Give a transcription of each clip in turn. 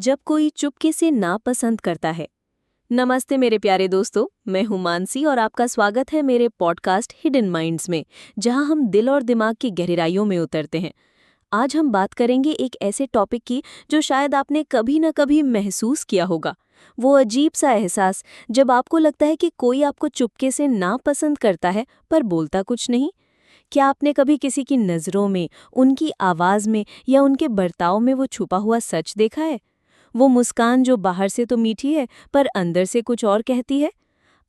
जब कोई चुपके से नापसंद करता है। नमस्ते मेरे प्यारे दोस्तों, मैं हूं मानसी और आपका स्वागत है मेरे पॉडकास्ट हिडन माइंड्स में, जहां हम दिल और दिमाग की गहराइयों में उतरते हैं। आज हम बात करेंगे एक ऐसे टॉपिक की जो शायद आपने कभी न कभी महसूस किया होगा। वो अजीब सा एहसास जब आपको लगता है कि कोई आपको चुपके से नापसंद करता है पर बोलता कुछ नहीं। क्या आपने कभी किसी की नज़रों में, उनकी आवाज़ में या उनके बर्ताव में वो छुपा हुआ सच देखा है? वो मुस्कान जो बाहर से तो मीठी है पर अंदर से कुछ और कहती है।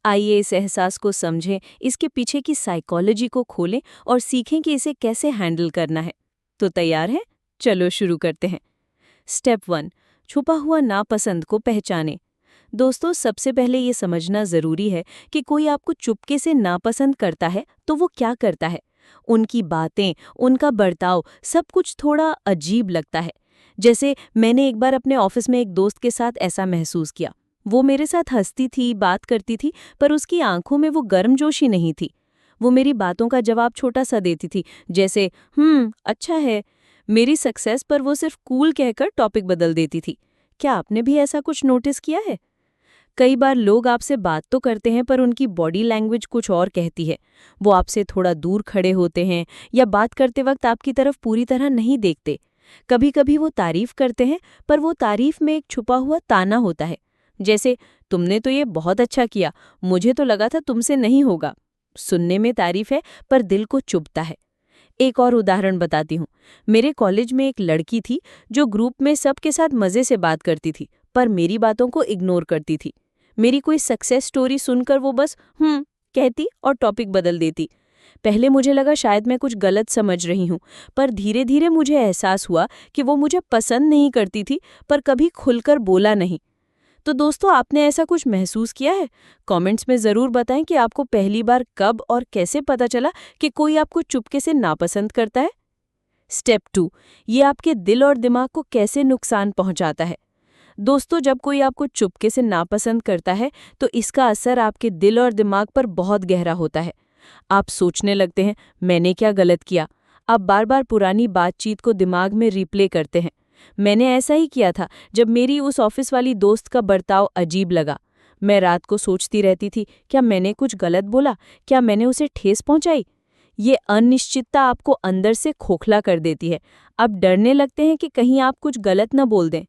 आइए इस एहसास को समझें, इसके पीछे की साइकोलॉजी को खोलें और सीखें कि इसे कैसे हैंडल करना है। तो तैयार हैं? चलो शुरू करते हैं। स्टेप 1, छुपा हुआ नापसंद को पहचानें। दोस्तों, सबसे पहले ये समझना ज़रूरी है कि कोई आपको चुपके से नापसंद करता है तो वो क्या करता है। उनकी बातें, उनका बर्ताव, सब कुछ थोड़ा अजीब लगता है। जैसे मैंने एक बार अपने ऑफिस में एक दोस्त के साथ ऐसा महसूस किया। वो मेरे साथ हंसती थी, बात करती थी, पर उसकी आंखों में वो गर्मजोशी नहीं थी। वो मेरी बातों का जवाब छोटा सा देती थी, जैसे अच्छा है। मेरी सक्सेस पर वो सिर्फ कूल कहकर टॉपिक बदल देती थी। क्या आपने भी ऐसा कुछ नोटिस किया है? कई बार लोग आपसे बात तो करते हैं पर उनकी बॉडी लैंग्वेज कुछ और कहती है। वो आपसे थोड़ा दूर खड़े होते हैं या बात करते वक्त आपकी तरफ पूरी तरह नहीं देखते। कभी कभी वो तारीफ करते हैं पर वो तारीफ में एक छुपा हुआ ताना होता है, जैसे तुमने तो ये बहुत अच्छा किया, मुझे तो लगा था तुमसे नहीं होगा। सुनने में तारीफ है पर दिल को चुभता है। एक और उदाहरण बताती हूँ। मेरे कॉलेज में एक लड़की थी जो ग्रुप में सबके साथ मज़े से बात करती थी पर मेरी बातों को इग्नोर करती थी। मेरी कोई सक्सेस स्टोरी सुनकर वो बस कहती और टॉपिक बदल देती। पहले मुझे लगा शायद मैं कुछ गलत समझ रही हूँ, पर धीरे धीरे मुझे एहसास हुआ कि वो मुझे पसंद नहीं करती थी पर कभी खुलकर बोला नहीं। तो दोस्तों, आपने ऐसा कुछ महसूस किया है? कमेंट्स में ज़रूर बताएं कि आपको पहली बार कब और कैसे पता चला कि कोई आपको चुपके से नापसंद करता है। स्टेप 2, ये आपके दिल और दिमाग को कैसे नुकसान पहुंचाता है। दोस्तों, जब कोई आपको चुपके से नापसंद करता है तो इसका असर आपके दिल और दिमाग पर बहुत गहरा होता है। आप सोचने लगते हैं, मैंने क्या गलत किया? आप बार बार पुरानी बातचीत को दिमाग में रिप्ले करते हैं। मैंने ऐसा ही किया था जब मेरी उस ऑफिस वाली दोस्त का बर्ताव अजीब लगा। मैं रात को सोचती रहती थी, क्या मैंने कुछ गलत बोला? क्या मैंने उसे ठेस पहुंचाई? ये अनिश्चितता आपको अंदर से खोखला कर देती है। आप डरने लगते हैं कि कहीं आप कुछ गलत न बोल दें।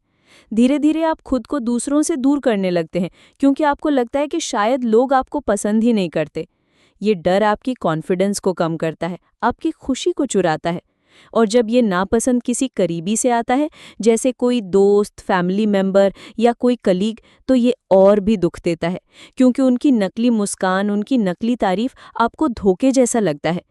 धीरे धीरे आप खुद को दूसरों से दूर करने लगते हैं क्योंकि आपको लगता है कि शायद लोग आपको पसंद ही नहीं करते। ये डर आपकी कॉन्फिडेंस को कम करता है, आपकी खुशी को चुराता है। और जब ये नापसंद किसी करीबी से आता है, जैसे कोई दोस्त, फैमिली मेंबर या कोई कलीग, तो ये और भी दुख देता है क्योंकि उनकी नकली मुस्कान, उनकी नकली तारीफ आपको धोखे जैसा लगता है।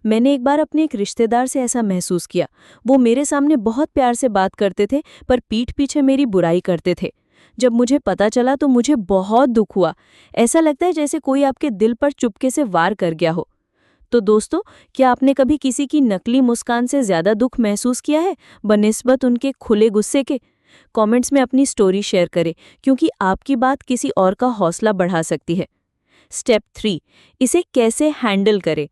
मैंने एक बार अपने एक रिश्तेदार से ऐसा महसूस किया। वो मेरे सामने बहुत प्यार से बात करते थे पर पीठ पीछे मेरी बुराई करते थे। जब मुझे पता चला तो मुझे बहुत दुख हुआ। ऐसा लगता है जैसे कोई आपके दिल पर चुपके से वार कर गया हो। तो दोस्तों, क्या आपने कभी किसी की नकली मुस्कान से ज़्यादा दुख महसूस किया है बनिस्बत उनके खुले गुस्से के? कमेंट्स में अपनी स्टोरी शेयर करें क्योंकि आपकी बात किसी और का हौसला बढ़ा सकती है। स्टेप 3, इसे कैसे हैंडल करें।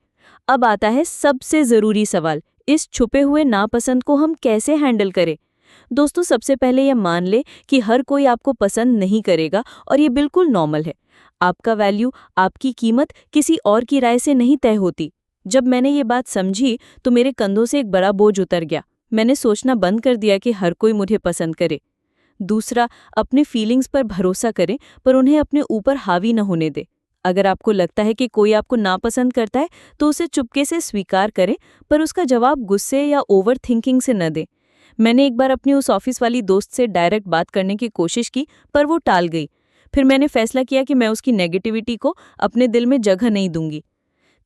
अब आता है सबसे ज़रूरी सवाल, इस छुपे हुए नापसंद को हम कैसे हैंडल करें। दोस्तों, सबसे पहले यह मान ले कि हर कोई आपको पसंद नहीं करेगा और ये बिल्कुल नॉर्मल है। आपका वैल्यू, आपकी कीमत किसी और की राय से नहीं तय होती। जब मैंने ये बात समझी तो मेरे कंधों से एक बड़ा बोझ उतर गया। मैंने सोचना बंद कर दिया कि हर कोई मुझे पसंद करे। दूसरा, अपने फीलिंग्स पर भरोसा करें पर उन्हें अपने ऊपर हावी न होने दें। अगर आपको लगता है कि कोई आपको नापसंद करता है तो उसे चुपके से स्वीकार करें, पर उसका जवाब गुस्से या ओवर थिंकिंग से न दें। मैंने एक बार अपनी उस ऑफिस वाली दोस्त से डायरेक्ट बात करने की कोशिश की पर वो टाल गई। फिर मैंने फैसला किया कि मैं उसकी नेगेटिविटी को अपने दिल में जगह नहीं दूंगी।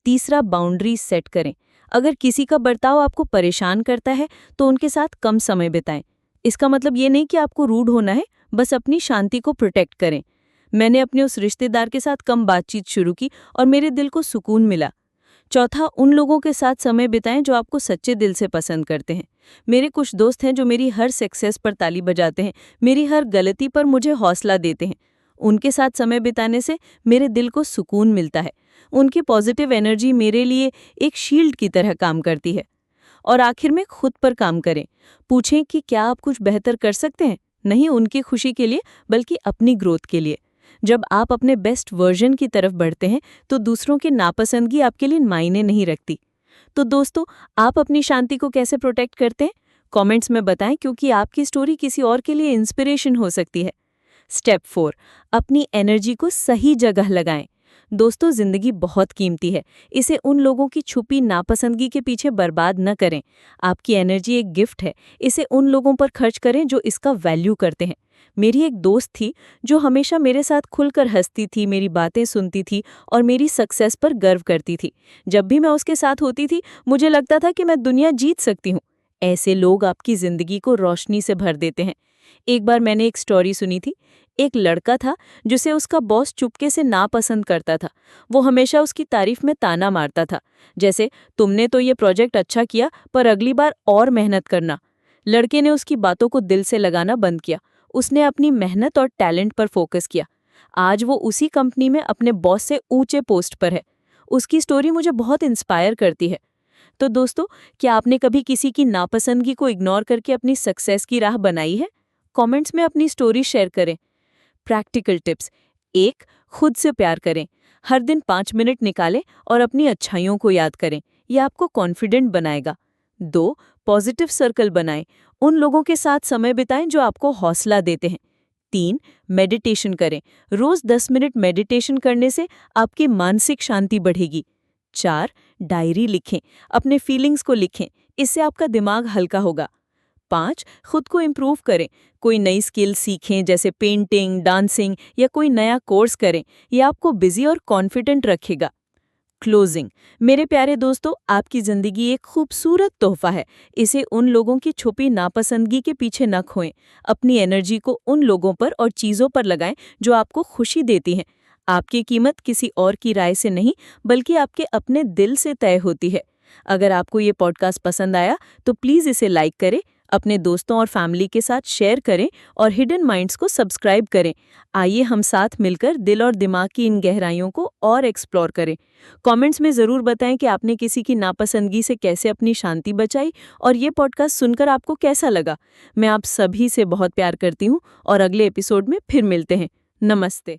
तीसरा, बाउंड्रीज सेट करें। अगर किसी का बर्ताव आपको परेशान करता है तो उनके साथ कम समय बिताएं। इसका मतलब ये नहीं कि आपको रूड होना है, बस अपनी शांति को प्रोटेक्ट करें। मैंने अपने उस रिश्तेदार के साथ कम बातचीत शुरू की और मेरे दिल को सुकून मिला। चौथा, उन लोगों के साथ समय बिताएं जो आपको सच्चे दिल से पसंद करते हैं। मेरे कुछ दोस्त हैं जो मेरी हर सक्सेस पर ताली बजाते हैं, मेरी हर गलती पर मुझे हौसला देते हैं। उनके साथ समय बिताने से मेरे दिल को सुकून मिलता है। उनकी पॉजिटिव एनर्जी मेरे लिए एक शील्ड की तरह काम करती है। और आखिर में खुद पर काम करें। पूछें कि क्या आप कुछ बेहतर कर सकते हैं, नहीं उनकी खुशी के लिए बल्कि अपनी ग्रोथ के लिए। जब आप अपने बेस्ट वर्जन की तरफ बढ़ते हैं तो दूसरों की नापसंदगी आपके लिए मायने नहीं रखती। तो दोस्तों, आप अपनी शांति को कैसे प्रोटेक्ट करते हैं? कमेंट्स में बताएं, क्योंकि आपकी स्टोरी किसी और के लिए इंस्पिरेशन हो सकती है। स्टेप 4, अपनी एनर्जी को सही जगह लगाएं। दोस्तों, जिंदगी बहुत कीमती है, इसे उन लोगों की छुपी नापसंदगी के पीछे बर्बाद न करें। आपकी एनर्जी एक गिफ्ट है, इसे उन लोगों पर खर्च करें जो इसका वैल्यू करते हैं। मेरी एक दोस्त थी जो हमेशा मेरे साथ खुलकर हंसती थी, मेरी बातें सुनती थी और मेरी सक्सेस पर गर्व करती थी। जब भी मैं उसके साथ होती थी मुझे लगता था कि मैं दुनिया जीत सकती हूँ। ऐसे लोग आपकी जिंदगी को रोशनी से भर देते हैं। एक बार मैंने एक स्टोरी सुनी थी। एक लड़का था जिसे उसका बॉस चुपके से नापसंद करता था। वो हमेशा उसकी तारीफ में ताना मारता था, जैसे तुमने तो ये प्रोजेक्ट अच्छा किया पर अगली बार और मेहनत करना। लड़के ने उसकी बातों को दिल से लगाना बंद किया। उसने अपनी मेहनत और टैलेंट पर फोकस किया। आज वो उसी कंपनी में अपने बॉस से ऊंचे पोस्ट पर है। उसकी स्टोरी मुझे बहुत इंस्पायर करती है। तो दोस्तों, क्या आपने कभी किसी की नापसंदगी को इग्नोर करके अपनी सक्सेस की राह बनाई है? कमेंट्स में अपनी स्टोरी शेयर करें। Practical tips: 1. खुद से प्यार करें। हर दिन 5 मिनट निकालें और अपनी अच्छाइयों को याद करें। यह आपको कॉन्फिडेंट बनाएगा। 2. पॉजिटिव सर्कल बनाएं। उन लोगों के साथ समय बिताएं जो आपको हौसला देते हैं। 3. मेडिटेशन करें। रोज 10 मिनट मेडिटेशन करने से आपकी मानसिक शांति बढ़ेगी। 4. डायरी लिखें। अपने फीलिंग्स को लिखें, इससे आपका दिमाग हल्का होगा। 5. खुद को इम्प्रूव करें। कोई नई स्किल सीखें, जैसे पेंटिंग, डांसिंग या कोई नया कोर्स करें। यह आपको बिजी और कॉन्फिडेंट रखेगा। क्लोजिंग: मेरे प्यारे दोस्तों, आपकी जिंदगी एक खूबसूरत तोहफा है। इसे उन लोगों की छुपी नापसंदगी के पीछे न खोएं। अपनी एनर्जी को उन लोगों पर और चीज़ों पर लगाएं जो आपको खुशी देती हैं। आपकी कीमत किसी और की राय से नहीं, बल्कि आपके अपने दिल से तय होती है। अगर आपको ये पॉडकास्ट पसंद आया तो प्लीज़ इसे लाइक करें, अपने दोस्तों और फैमिली के साथ शेयर करें और हिडन माइंड्स को सब्सक्राइब करें। आइए हम साथ मिलकर दिल और दिमाग की इन गहराइयों को और एक्सप्लोर करें। कमेंट्स में ज़रूर बताएं कि आपने किसी की नापसंदगी से कैसे अपनी शांति बचाई और ये पॉडकास्ट सुनकर आपको कैसा लगा। मैं आप सभी से बहुत प्यार करती हूँ और अगले एपिसोड में फिर मिलते हैं। नमस्ते।